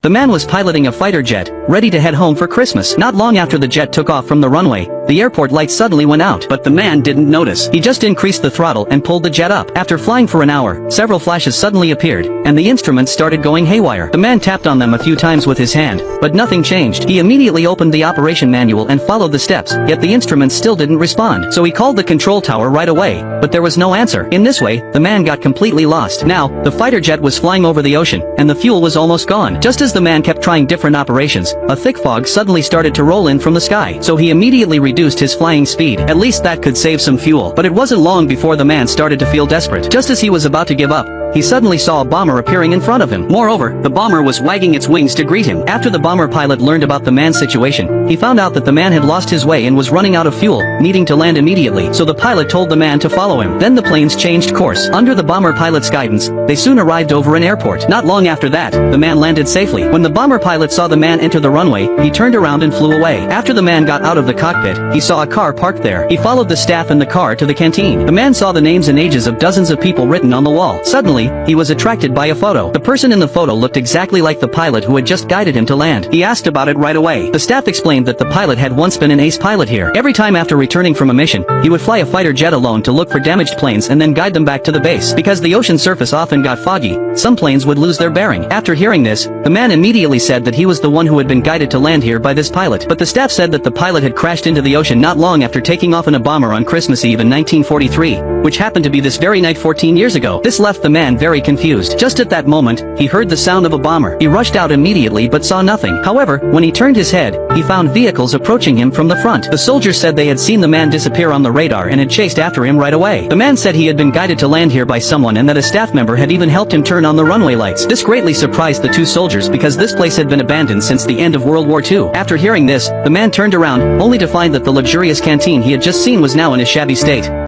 The man was piloting a fighter jet, ready to head home for Christmas. Not long after the jet took off from the runway, the airport lights suddenly went out, but the man didn't notice. He just increased the throttle and pulled the jet up. After flying for an hour, several flashes suddenly appeared, and the instruments started going haywire. The man tapped on them a few times with his hand, but nothing changed. He immediately opened the operation manual and followed the steps, yet the instruments still didn't respond. So he called the control tower right away, but there was no answer. In this way, the man got completely lost. Now, the fighter jet was flying over the ocean, and the fuel was almost gone. Just as the man kept trying different operations, a thick fog suddenly started to roll in from the sky, so he immediately reduced his flying speed. At least that could save some fuel. But it wasn't long before the man started to feel desperate. Just as he was about to give up, he suddenly saw a bomber appearing in front of him. Moreover, the bomber was wagging its wings to greet him. After the bomber pilot learned about the man's situation, he found out that the man had lost his way and was running out of fuel, needing to land immediately. So the pilot told the man to follow him. Then the planes changed course. Under the bomber pilot's guidance, they soon arrived over an airport. Not long after that, the man landed safely. When the bomber pilot saw the man enter the runway, he turned around and flew away. After the man got out of the cockpit, he saw a car parked there. He followed the staff in the car to the canteen. The man saw the names and ages of dozens of people written on the wall. Suddenly, he was attracted by a photo. The person in the photo looked exactly like the pilot who had just guided him to land. He asked about it right away. The staff explained that the pilot had once been an ace pilot here. Every time after returning from a mission, he would fly a fighter jet alone to look for damaged planes and then guide them back to the base. Because the ocean surface often got foggy, some planes would lose their bearing. After hearing this, the man immediately said that he was the one who had been guided to land here by this pilot. But the staff said that the pilot had crashed into the ocean not long after taking off in a bomber on Christmas Eve in 1943, which happened to be this very night 14 years ago. This left the man very confused. Just at that moment, he heard the sound of a bomber. He rushed out immediately but saw nothing. However, when he turned his head, he found vehicles approaching him from the front. The soldiers said they had seen the man disappear on the radar and had chased after him right away. The man said he had been guided to land here by someone and that a staff member had even helped him turn on the runway lights. This greatly surprised the two soldiers because this place had been abandoned since the end of World War II. After hearing this, the man turned around, only to find that the luxurious canteen he had just seen was now in a shabby state.